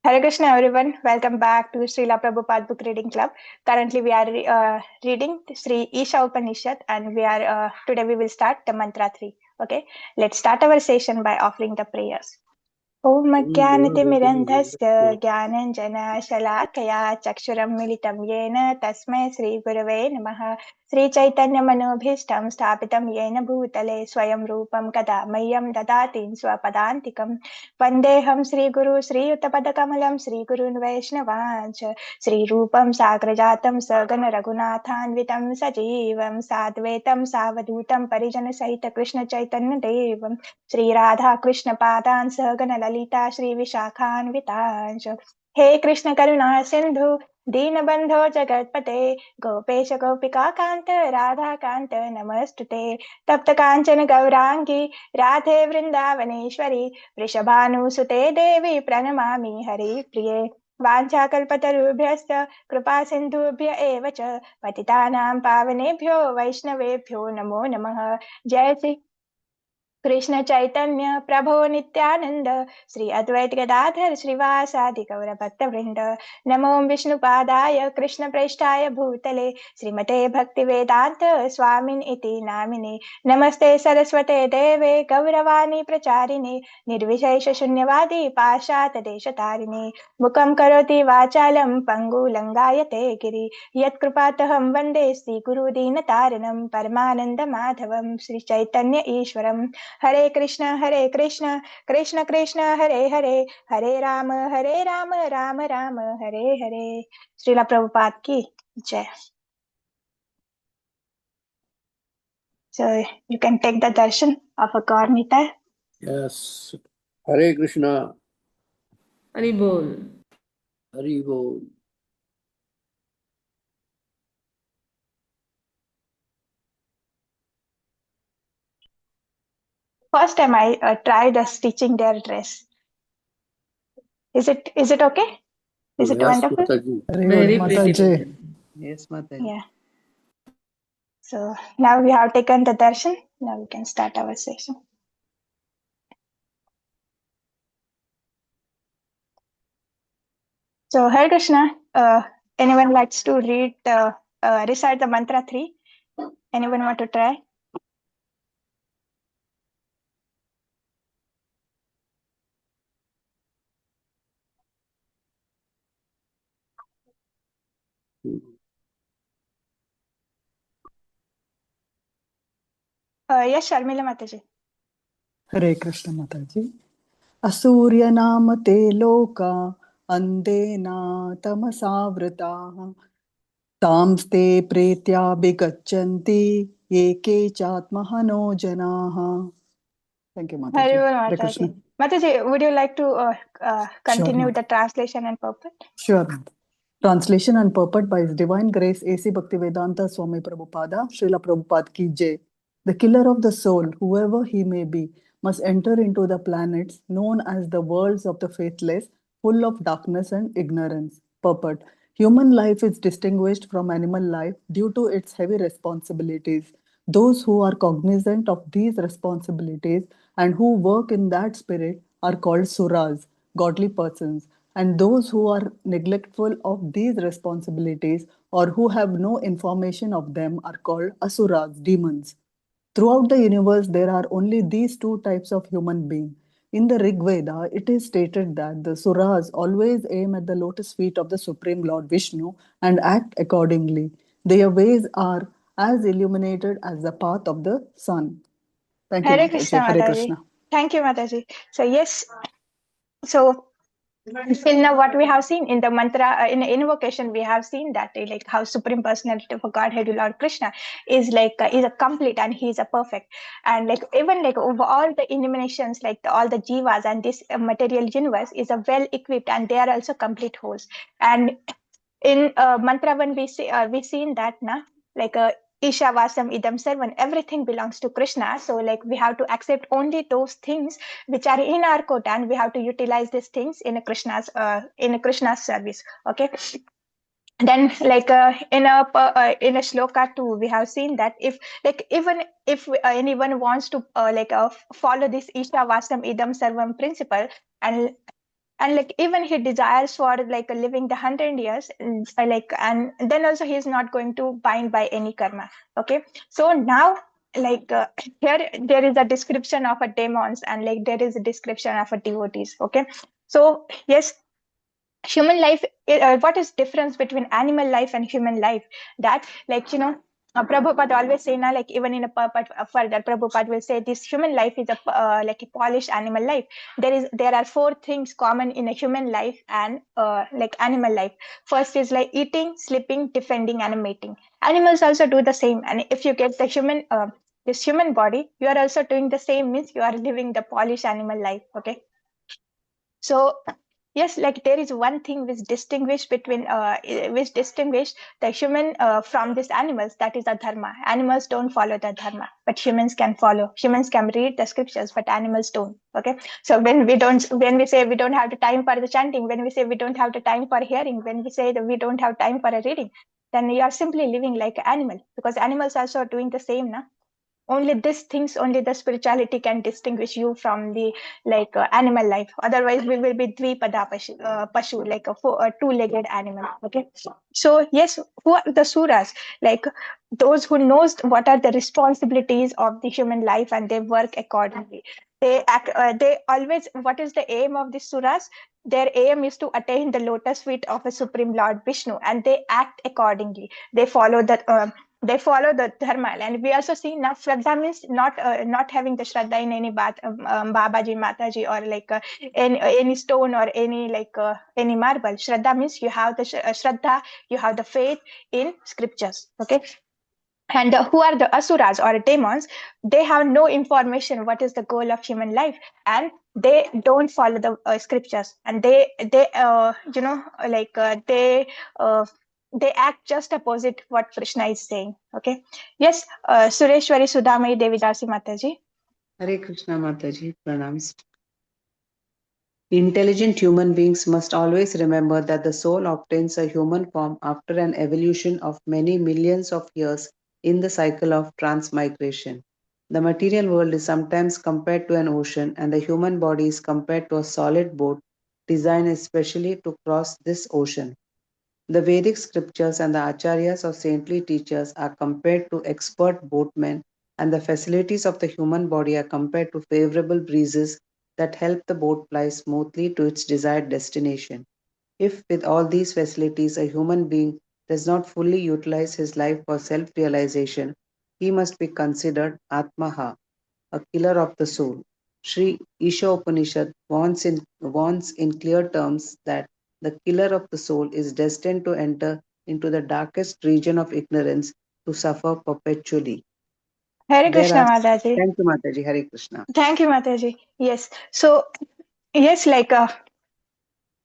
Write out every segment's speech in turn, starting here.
Hare Krishna, everyone. Welcome back to Srila Prabhupada Book Reading Club. Currently, we are reading Sri īšopanīšad, and today we will start the mantra 3. Okay, let's start our session by offering the prayers. ॐ अज्ञानतिमिरन्धस्य ज्ञानञ्जनशलाकया चक्षुरन्मिलितं येन तस्मै श्रीगुरवे नमः। श्रीचैतन्यमनोभीष्टं स्थापितं येन भूतले स्वयं रूपं कदा मह्यं ददाति स्वपदान्तिकं। वन्देऽहं श्रीगुरु श्रीयुतपदकमलं श्रीगुरून् वैष्णवांश्च श्रीरूपं साग्रजातं सगणरघुनाथान्वितं सजीवं साद्वैतं सावधूतं परिजनसहित कृष्णचैतन्यदेवं श्रीराधा कृष्ण पादान् सहगण ललिता श्री विशाखान्वितांश। हे कृष्ण करुणा सिंधु दीनबंधो जगत्पते गोपेश गोपिका कांत राधा कांत नमस्तुते। तप्त कांचन गौरांगी राधे वृंदावनेश्वरी वृषभानुसुते देवी प्रणमामि हरिप्रिये। वाञ्छाकल्पतरुभ्यश्च कृपा सिन्धुभ्य एव च पतितानां पावनेभ्यो वैष्णवेभ्यो नमो नमः। जय श्री कृष्ण चैतन्य प्रभो नित्यानंद श्री अद्वैत गदाधर श्रीवासादि गौर भक्त वृंद। नमो विष्णुपादाय कृष्ण प्रेष्ठाय भूतले श्रीमते भक्ति वेदांत स्वामिन इति नामिने। नमस्ते सरस्वते देवे गौरवाणी प्रचारिणे निर्विशेष शून्यवादी पाशात देशतारिणे। मुखं करोति वाचालं पंगु लंगायते गिरि यत्कृपातहं वन्दे श्री गुरु दीनतारिणं परमानंद माधवं श्री चैतन्य ईश्वरम्। हरे कृष्ण कृष्ण कृष्ण हरे हरे हरे राम राम राम हरे हरे। श्रीला प्रभुपाद की जय। So you can take the darshan of a Gaurmita. Yes. Hare Krishna. Hari Bol. Hari Bol. First time I tried stitching their dress. Is it okay? Is it Yes, wonderful? Mataji. Very pretty. Yes, Mataji. Yeah. So now we have taken the darshan. Now we can start our session. So Hare Krishna, anyone likes to recite the mantra 3? Anyone want to try? Yes, Sharmila Mataji. Hare Krishna Mataji. Asurya nama te loka andena tamasavritaha tamste pretya bigachanti eke chatmahano janaha. Thank you, Mataji. Hare Mataji. Mataji, would you like to continue Sure, the translation and purport? Sure. Translation and purport by His Divine Grace A.C. Bhaktivedanta Swami Prabhupada, Srila Prabhupada ki Jai. The killer of the soul, whoever he may be, must enter into the planets known as the worlds of the faithless, full of darkness and ignorance. Purport. Human life is distinguished from animal life due to its heavy responsibilities. Those who are cognizant of these responsibilities and who work in that spirit are called suras, godly persons, and those who are neglectful of these responsibilities or who have no information of them are called asuras, demons. Throughout the universe, there are only these two types of human being. In the Rig Veda, it is stated that the Suras always aim at the lotus feet of the Supreme Lord Vishnu and act accordingly. Their ways are as illuminated as the path of the sun. Thank you, Hare Mataji. Krishna Hare Mataji. Krishna. Thank you, Mataji. So yes, so till now what we have seen in the mantra, in the invocation, we have seen that like how Supreme Personality of Godhead Lord Krishna is is a complete and he is a perfect. And like even like over all the illuminations, like all the jivas and this material universe is a well equipped and they are also complete wholes. And in mantra one we seen that na like Isha Vasam Idam Sarvan, everything belongs to Krishna. So like we have to accept only those things which are in our quota and we have to utilize these things in a Krishna's service. Okay. Then like in a shloka too, we have seen that if like even if anyone wants to follow this Isha Vasam Idam Sarvam principle and and like even he desires for like living the 100 years, and then also he is not going to bind by any karma. Okay, so now like here there is a description of a demons, and like there is a description of a devotees. Okay, so yes, human life, what is difference between animal life and human life? That like Prabhupada always say now, like even in a purport further, Prabhupada will say this human life is a like a polished animal life. There are four things common in a human life and like animal life. First is like eating, sleeping, defending, and mating. Animals also do the same, and if you get the human this human body, you are also doing the same, means you are living the polished animal life. Okay, so yes, like there is one thing which distinguish the human from these animals, that is the dharma. Animals don't follow the dharma, but humans can follow. Humans can read the scriptures, but animals don't. Okay, so when we say we don't have the time for the chanting, when we say we don't have the time for hearing, when we say that we don't have time for a reading, then you are simply living like an animal, because animals also are doing the same now. Only these things, only the spirituality can distinguish you from the like animal life. Otherwise we will be dvipada pashu, like a two-legged animal. Okay, so yes, who are the suras? Like those who knows what are the responsibilities of the human life, and they work accordingly. They act, they always, what is the aim of the suras? Their aim is to attain the lotus feet of a supreme lord Vishnu, and they act accordingly. They follow the dharma. And we also see now shraddha means not having the shraddha in any babaji, mataji, or like any stone or any like any marble. Shraddha means you have the shraddha, you have the faith in scriptures. Okay, and who are the asuras or demons? They have no information what is the goal of human life, and they don't follow the scriptures, and they like they act just opposite what Krishna is saying. Okay, yes, Sureshwari Sudhamai Devidasi Mataji. Hare Krishna Mataji, pranams. Intelligent human beings must always remember that the soul obtains a human form after an evolution of many millions of years in the cycle of transmigration. The material world is sometimes compared to an ocean, and the human body is compared to a solid boat designed especially to cross this ocean. The Vedic scriptures and the acharyas of saintly teachers are compared to expert boatmen, and the facilities of the human body are compared to favorable breezes that help the boat fly smoothly to its desired destination. If, with all these facilities, a human being does not fully utilize his life for self realization, he must be considered Atmaha, a killer of the soul. Sri īšopanīšad warns in clear terms that the killer of the soul is destined to enter into the darkest region of ignorance to suffer perpetually. Hare Krishna Mataji. Thank you, Mataji. Hare Krishna. Thank you, Mataji. Yes, so yes, like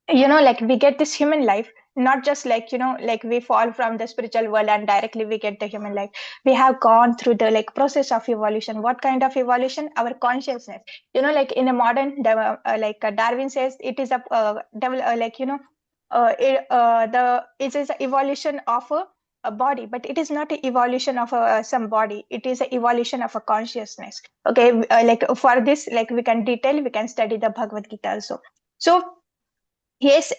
like we get this human life, not just like like we fall from the spiritual world and directly we get the human life. We have gone through the like process of evolution. What kind of evolution? Our consciousness. Like in a modern Darwin says, it is a it is an evolution of a body, but it is not an evolution of some body. It is an evolution of a consciousness. Okay, like for this, like we can study the Bhagavad Gita also. So yes,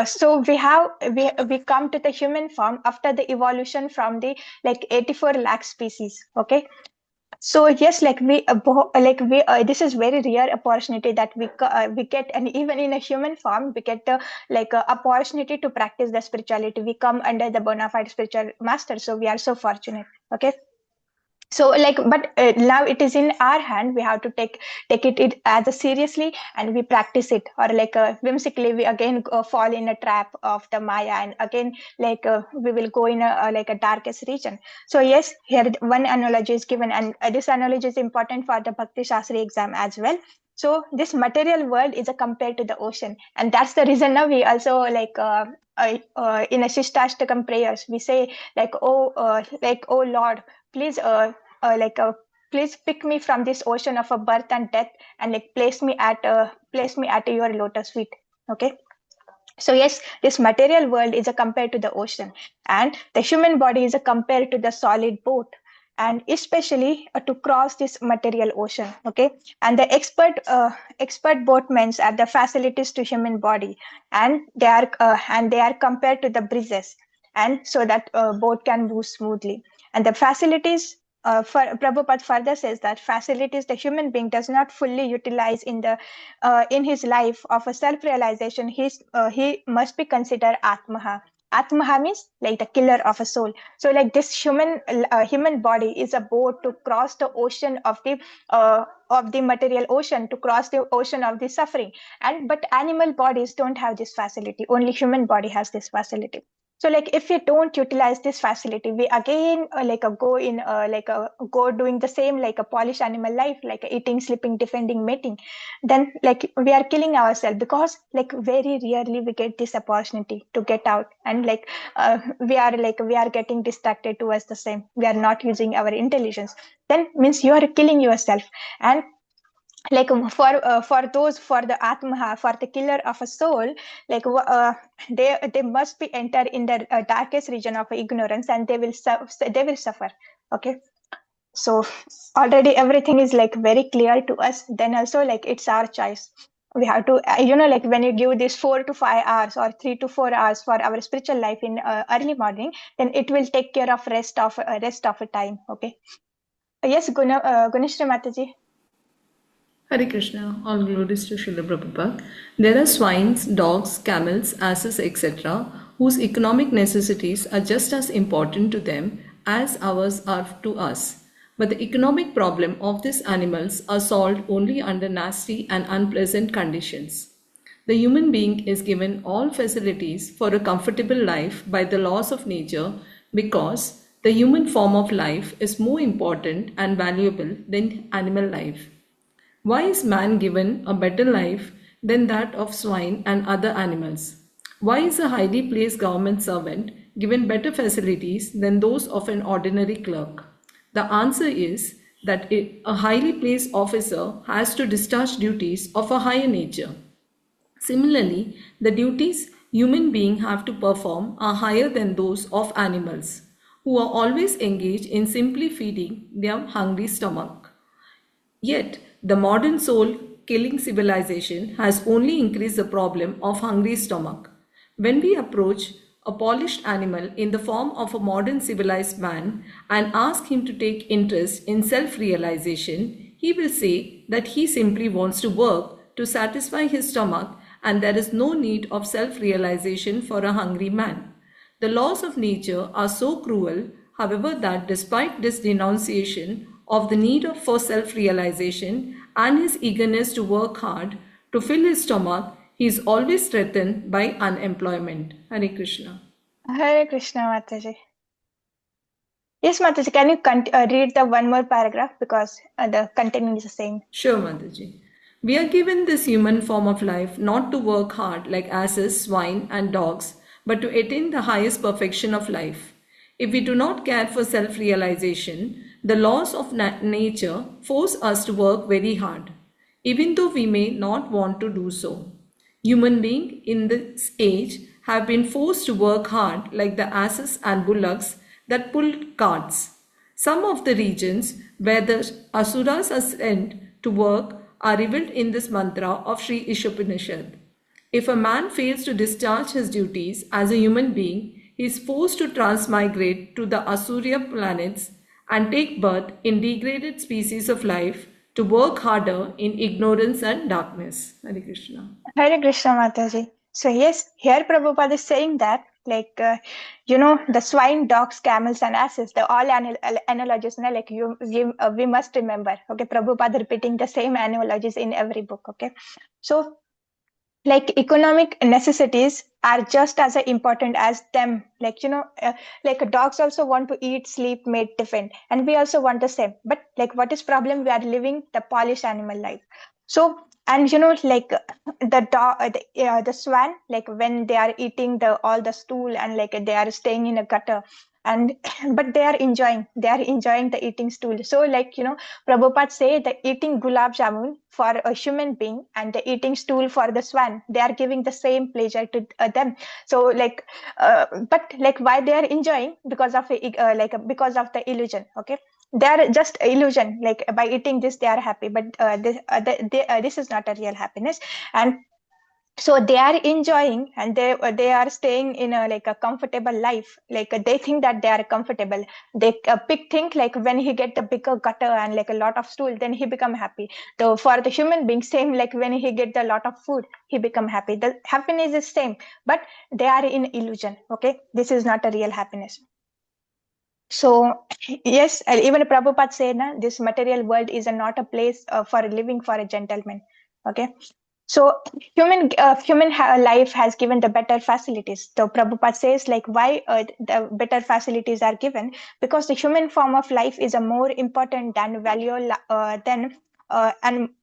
so we come to the human form after the evolution from the like 84 lakh species. Okay, so yes, like this is very rare opportunity that we get, and even in a human form we get opportunity to practice the spirituality. We come under the bona fide spiritual master, so we are so fortunate. Okay, so but now it is in our hand. We have to take it as a seriously, and we practice it, or whimsically we again fall in a trap of the maya, and again we will go in a darkest region. So yes, here one analogy is given, and this analogy is important for the Bhakti Shastri exam as well. So this material world is compared to the ocean, and that's the reason now we also in a Shishtastakam prayers we say oh Lord, please please pick me from this ocean of a birth and death, and place me at your lotus feet. Okay, so yes, this material world is compared to the ocean, and the human body is compared to the solid boat. and especially to cross this material ocean. Okay, and the expert boatmen are the facilities to human body, and they are compared to the breezes, and so that boat can move smoothly. And the facilities, for Prabhupada further says that facilities the human being does not fully utilize in his life of a self-realization, he must be considered Atmaha. Atmaha means like the killer of a soul. So like this human body is a boat to cross the ocean of the material ocean, to cross the ocean of the suffering. And but animal bodies don't have this facility. Only human body has this facility. So like if we don't utilize this facility, we again go doing the same like a polished animal life, like eating, sleeping, defending, mating. Then like we are killing ourselves, because like very rarely we get this opportunity to get out, and we are getting distracted towards the same. We are not using our intelligence. Then means you are killing yourself. And like for the atma, for the killer of a soul, they must be enter in the darkest region of ignorance, and they will suffer. Okay, so already everything is like very clear to us. Then also like it's our choice. We have to like when you give this 4 to 5 hours or 3 to 4 hours for our spiritual life in early morning, then it will take care of rest of a time. Okay, yes, Guneshri Mataji. Hare Krishna, all glories to Srila Prabhupada. There are swines, dogs, camels, asses, etc., whose economic necessities are just as important to them as ours are to us. But the economic problem of these animals are solved only under nasty and unpleasant conditions. The human being is given all facilities for a comfortable life by the laws of nature, because the human form of life is more important and valuable than animal life. Why is man given a better life than that of swine and other animals? Why is a highly placed government servant given better facilities than those of an ordinary clerk? The answer is that a highly placed officer has to discharge duties of a higher nature. Similarly, the duties human beings have to perform are higher than those of animals, who are always engaged in simply feeding their hungry stomach. Yet, the modern soul killing civilization has only increased the problem of hungry stomach. When we approach a polished animal in the form of a modern civilized man and ask him to take interest in self-realization, he will say that he simply wants to work to satisfy his stomach, and there is no need of self-realization for a hungry man. The laws of nature are so cruel, however, that despite this denunciation of the need for self-realization and his eagerness to work hard to fill his stomach, he is always threatened by unemployment. Hare Krishna. Hare Krishna, Mataji. Yes, Mataji, can you read the one more paragraph, because the containing is the same. Sure, Mataji. We are given this human form of life not to work hard like asses, swine and dogs, but to attain the highest perfection of life. If we do not care for self-realization, the laws of nature force us to work very hard, even though we may not want to do so. Human beings in this age have been forced to work hard like the asses and bullocks that pull carts. Some of the regions where the asuras are sent to work are revealed in this mantra of Sri īšopanişad. If a man fails to discharge his duties as a human being, he is forced to transmigrate to the Asuriya planets and take birth in degraded species of life to work harder in ignorance and darkness. Hare Krishna. Hare Krishna, Mataji. So yes, here Prabhupada is saying that the swine, dogs, camels, and asses, the all analogies, we must remember. Okay, Prabhupada repeating the same analogies in every book. Okay, so like economic necessities are just as important as them. Dogs also want to eat, sleep, mate, defend, and we also want the same. But like, what is problem? We are living the polished animal life. So, and the swan, like when they are eating all the stool, and like they are staying in a gutter, and but they are enjoying the eating stool. So Prabhupada say that eating gulab jamun for a human being and the eating stool for the swan, they are giving the same pleasure to them. So but why they are enjoying? Because of because of the illusion. Okay, they are just illusion. Like by eating this, they are happy, but this is not a real happiness. And so they are enjoying, and they are staying in a like a comfortable life. Like they think that they are comfortable. They pick think like when he get the bigger gutter and like a lot of stool, then he become happy. So for the human being, same, like when he get a lot of food, he become happy. The happiness is same, but they are in illusion. Okay, this is not a real happiness. So yes, even Prabhupada said, na, this material world is not a place for living for a gentleman. Okay, so human life has given the better facilities. So Prabhupada says like why the better facilities are given, because the human form of life is a more important and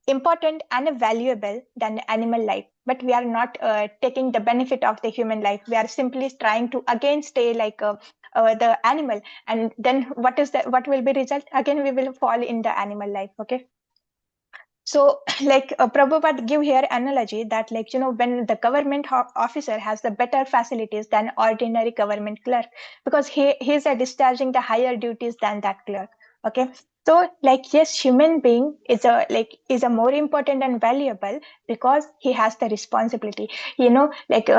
important and valuable than animal life. But we are not taking the benefit of the human life. We are simply trying to again stay like the animal, and then what will be result? Again we will fall in the animal life. Okay, so like Prabhupada give here analogy that like when the government officer has the better facilities than ordinary government clerk, because he is discharging the higher duties than that clerk. Okay, so like yes, human being is a more important and valuable because he has the responsibility. Like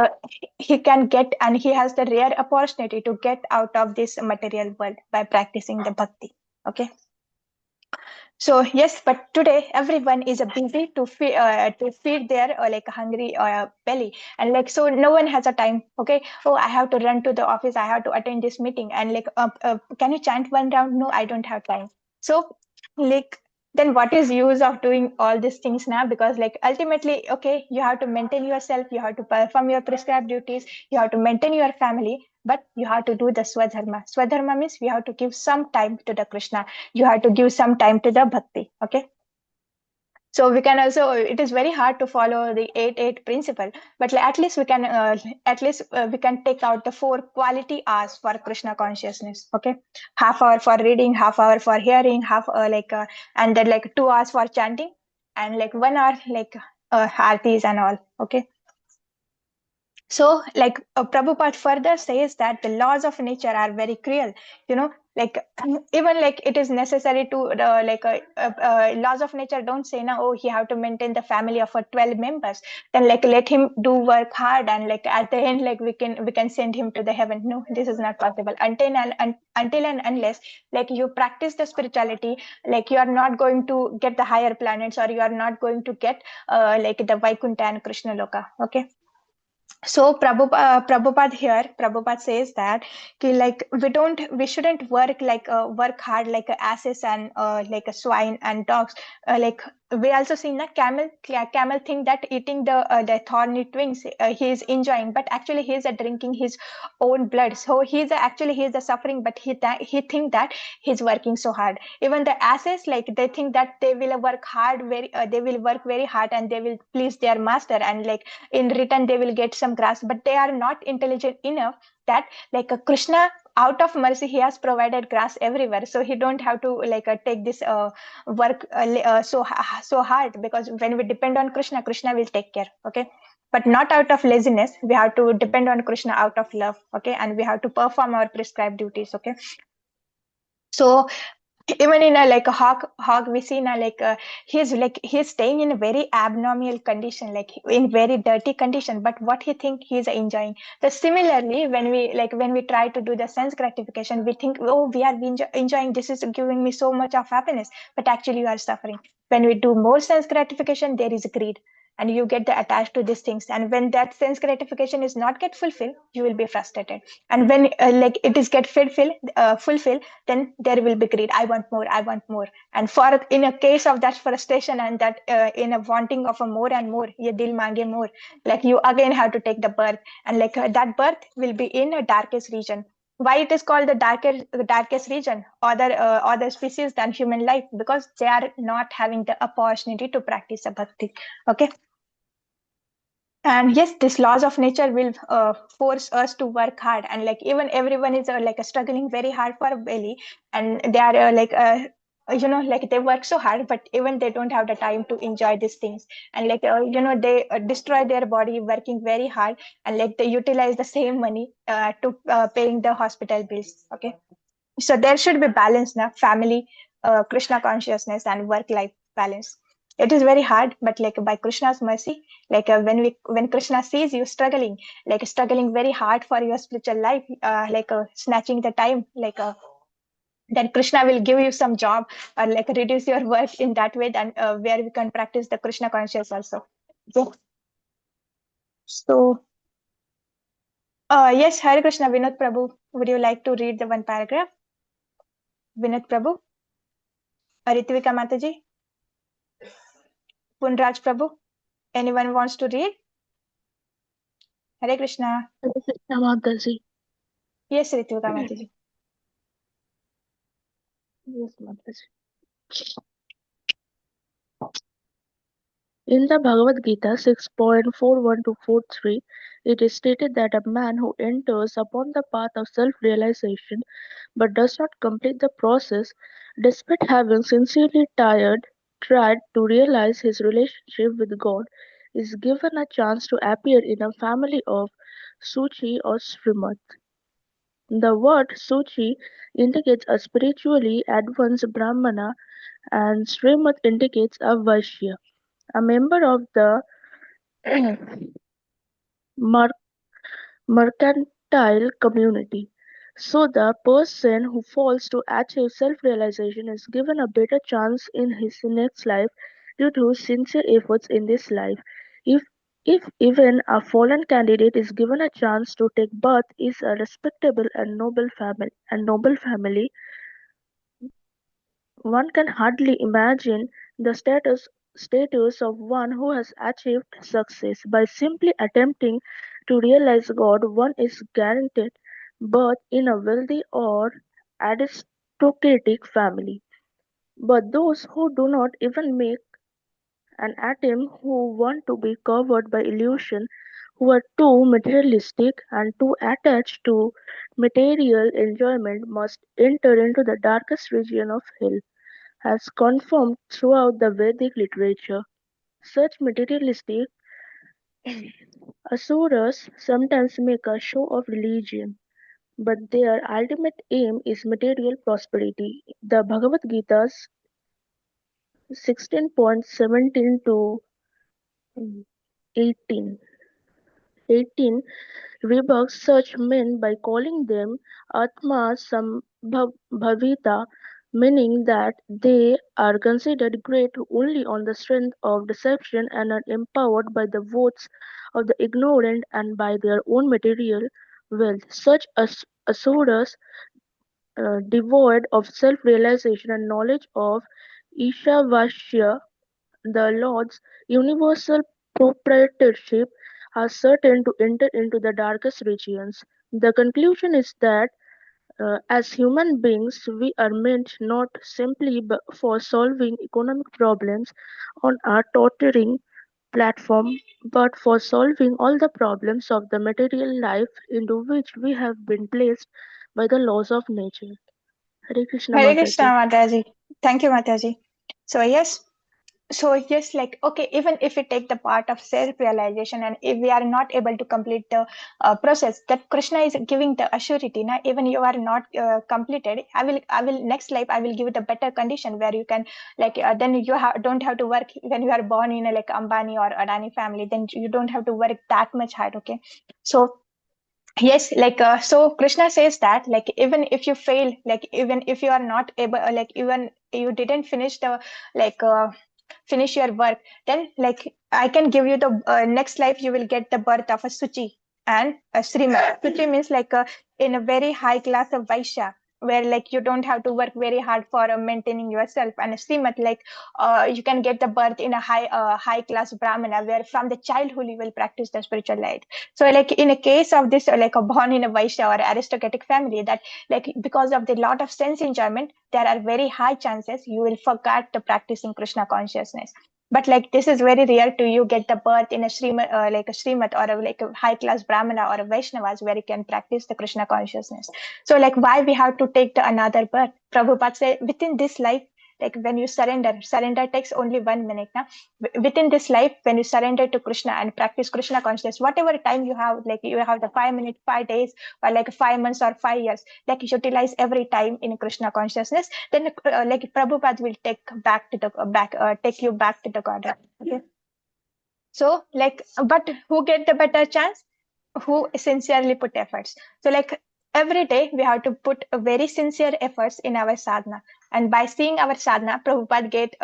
he can get, and he has the rare opportunity to get out of this material world by practicing the bhakti. Okay, so yes, but today everyone is busy to feed their like hungry belly, and like so no one has a time. Okay, oh, I have to run to the office, I have to attend this meeting, and like can you chant one round? No, I don't have time. So like then what is use of doing all these things now? Because like ultimately, okay, you have to maintain yourself, you have to perform your prescribed duties, you have to maintain your family, but you have to do the swadharma. Swadharma means we have to give some time to the Krishna, you have to give some time to the bhakti. Okay, so we can also, it is very hard to follow the 8-8 principle, but at least we can take out the 4 quality hours for Krishna consciousness. Okay, half hour for reading, half hour for hearing, and then like 2 hours for chanting, and like 1 hour like aartis and all. Okay, so, like Prabhupada further says that the laws of nature are very cruel. Like even like it is necessary to laws of nature don't say now. Oh, he have to maintain the family of 12 members. Then like let him do work hard, and like at the end like we can send him to the heaven. No, this is not possible until and unless like you practice the spirituality. Like you are not going to get the higher planets, or you are not going to get like the Vaikuntha and Krishna Loka. Okay, so Prabhupada says that like we shouldn't work hard like asses and like a swine and dogs. Like we also seen that camel think that eating the thorny twigs he is enjoying, but actually he is drinking his own blood. So he is suffering, but he think that he's working so hard. Even the asses, like they think that they will work very hard and they will please their master, and like in return they will get some grass, but they are not intelligent enough that like a Krishna, out of mercy, he has provided grass everywhere, so he don't have to like take this work so hard, because when we depend on Krishna will take care. Okay, but not out of laziness, we have to depend on Krishna out of love. Okay, and we have to perform our prescribed duties. Okay, so even in a like a hog we see now he's staying in a very abnormal condition, like in very dirty condition, but what he think he's enjoying. So similarly, when we try to do the sense gratification, we think, oh, we are enjoying, this is giving me so much of happiness, but actually you are suffering. When we do more sense gratification, there is greed, and you get attached to these things, and when that sense gratification is not get fulfilled, you will be frustrated. And when like it is get fulfilled, then there will be greed. I want more. And for in a case of that frustration, and that in a wanting of a more and more, ye dil mange more, like you again have to take the birth, and like that birth will be in a darkest region. Why it is called the darkest region, other species than human life? Because they are not having the opportunity to practice a bhakti. Okay, and yes, these laws of nature will force us to work hard, and like even everyone is struggling very hard for a belly, and they are like they work so hard, but even they don't have the time to enjoy these things, and like they destroy their body working very hard, and like they utilize the same money to paying the hospital bills. Okay, So there should be balance now, family, Krishna consciousness, and work-life balance. It is very hard, but like by Krishna's mercy, like when Krishna sees you struggling, like struggling very hard for your spiritual life, snatching the time, then Krishna will give you some job or like reduce your work in that way, then where we can practice the Krishna conscious also. So yes, Hare Krishna, Vinod Prabhu, would you like to read the one paragraph? Vinod Prabhu, Ritvika Mataji, Punraj Prabhu, anyone wants to read? Hare Krishna. Hare Krishna Mataji. Yes, Ritvika Mataji. Yes, Mataji. In the Bhagavad Gita 6.41 to 43, it is stated that a man who enters upon the path of self-realization but does not complete the process, despite having sincerely tried to realize his relationship with God, is given a chance to appear in a family of Suchi or Srimad. The word Suchi indicates a spiritually advanced Brahmana and Srimad indicates a Vaishya, a member of the mer- mercantile community. So the person who falls to achieve self-realization is given a better chance in his next life due to sincere efforts in this life. If if even a fallen candidate is given a chance to take birth is a respectable and noble family, one can hardly imagine the status of one who has achieved success. By simply attempting to realize God, one is guaranteed birth in a wealthy or aristocratic family. But those who do not even make an attempt, who want to be covered by illusion, who are too materialistic and too attached to material enjoyment, must enter into the darkest region of hell, as confirmed throughout the Vedic literature. Such materialistic asuras sometimes make a show of religion, but their ultimate aim is material prosperity. The Bhagavad Gita's 16.17 to 18 18 rebukes such men by calling them Atma Sambhavita, meaning that they are considered great only on the strength of deception and are empowered by the votes of the ignorant and by their own material wealth. Such asuras, devoid of self-realization and knowledge of Ishavasya, the Lord's universal proprietorship, are certain to enter into the darkest regions. The conclusion is that as human beings, we are meant not simply for solving economic problems on our tottering platform, but for solving all the problems of the material life into which we have been placed by the laws of nature. Hare Krishna Hare Krishna Mataji. Mataji. Thank you, Mataji. So yes, like okay, even if we take the part of self-realization and if we are not able to complete the process, that Krishna is giving the assurity. Now, even you are not completed, I will next life I will give it a better condition where you can then you don't have to work when you are born in a like Ambani or Adani family. Then you don't have to work that much hard. Okay, so yes, so Krishna says that like even if you fail, like even if you are not able, like even you didn't finish the like. Finish your work, then like I can give you the next life you will get the birth of a Suchi and a Sriman. Suchi means in a very high class of Vaishya, where like you don't have to work very hard for maintaining yourself, and a Srimat you can get the birth in a high class Brahmana, where from the childhood you will practice the spiritual life. So like in a case of this a born in a Vaishya or aristocratic family, that like because of the lot of sense enjoyment, there are very high chances you will forget to practicing Krishna consciousness. But like this is very rare to you get the birth in a Srimat, like a Srimat or like a high class Brahmana or a Vaishnavas where you can practice the Krishna consciousness. So like why we have to take the another birth? Prabhupada said within this life like when you surrender takes only 1 minute. Now, within this life, when you surrender to Krishna and practice Krishna consciousness, whatever time you have, like you have the 5 minutes, 5 days, or like 5 months or 5 years, like you utilize every time in Krishna consciousness, then like Prabhupada will take you back to the Godhead. Okay. So like, but who get the better chance? Who sincerely put efforts. So like every day we have to put a very sincere efforts in our sadhana, and by seeing our sadhana, Prabhupada get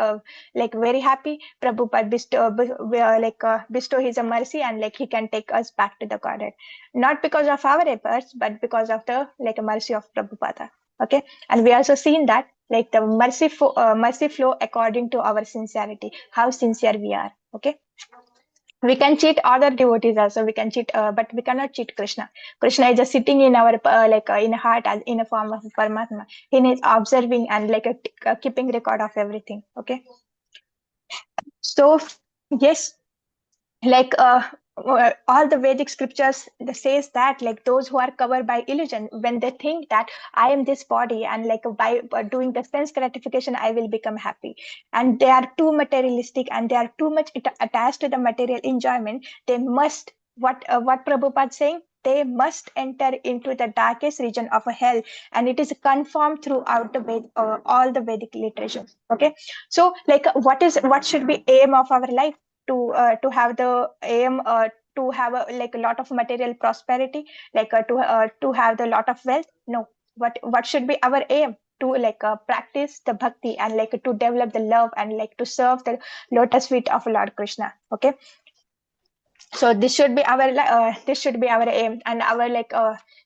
like very happy. Prabhupada bestow his mercy, and like he can take us back to the Godhead, not because of our efforts, but because of the like mercy of Prabhupada. Okay. And we also seen that like the mercy flow according to our sincerity, how sincere we are. Okay. We can cheat other devotees also. We can cheat, but we cannot cheat Krishna. Krishna is just sitting in our in a heart as in a form of Paramatma. He is observing and like keeping record of everything. Okay. So yes, like all the Vedic scriptures says that like those who are covered by illusion, when they think that I am this body and like by doing the sense gratification I will become happy, and they are too materialistic and they are too much attached to the material enjoyment, they must what Prabhupada saying, they must enter into the darkest region of a hell, and it is confirmed throughout the all the Vedic literature. Okay. So like what should be aim of our life? To have the aim to have like a lot of material prosperity, like to have the lot of wealth? No. What should be our aim? To like practice the bhakti and like to develop the love and like to serve the lotus feet of Lord Krishna. Okay. So this should be our aim and our like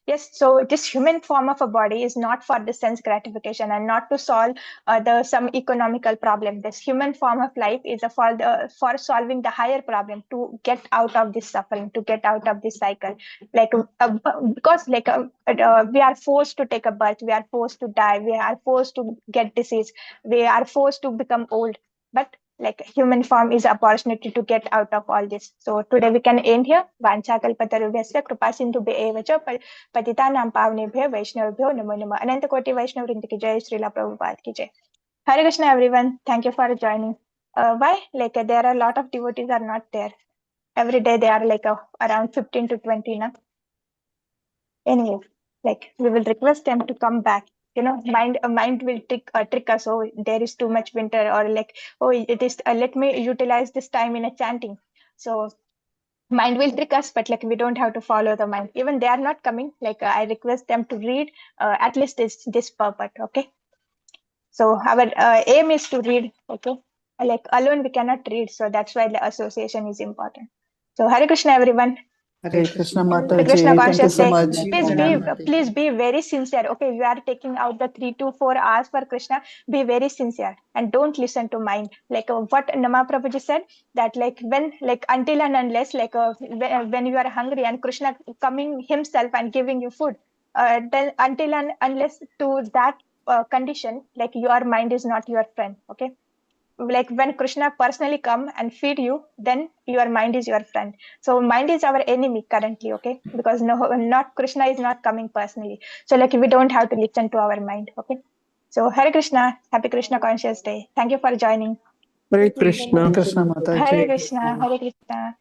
yes. So this human form of a body is not for the sense gratification and not to solve the some economical problem. This human form of life is for solving the higher problem, to get out of this suffering, to get out of this cycle. Like because like we are forced to take a birth, we are forced to die, we are forced to get disease, we are forced to become old. But like human form is opportunity to get out of all this. So today we can end here. Vancha kalpatarubhyasya kripa sindhubhya eva cha patitanam pavnebhyo vaishnavabhyo namo namo. Ananta koti Vaishnav Vrinda ki jai, Srila Prabhupada ki jai. Hare Krishna everyone. Thank you for joining. Why? Like there are a lot of devotees are not there. Every day they are like around 15 to 20 now. Anyway, like we will request them to come back. You know, mind will trick us. Oh, there is too much winter, or like, oh, it is let me utilize this time in a chanting. So mind will trick us, but like we don't have to follow the mind. Even they are not coming, like I request them to read at least this purport. Okay. So our aim is to read. Okay. Like alone we cannot read, so that's why the association is important. So Hare Krishna everyone. Hare Krishna Hare Mataji. Krishna Thank you conscious so day. much. Please be very sincere. Okay, you are taking out the 3 to 4 hours for Krishna. Be very sincere and don't listen to mind. Like what Nama Prabhuji said, that like when like until and unless like when you are hungry and Krishna coming himself and giving you food, then until and unless to that condition, like your mind is not your friend. Okay. Like when Krishna personally come and feed you, then your mind is your friend. So mind is our enemy currently, okay? Because not Krishna is not coming personally. So like we don't have to listen to our mind, okay? So Hare Krishna, happy Krishna conscious day. Thank you for joining. Hare Krishna. Hare Krishna Mataji. Hare Krishna, Hare Krishna.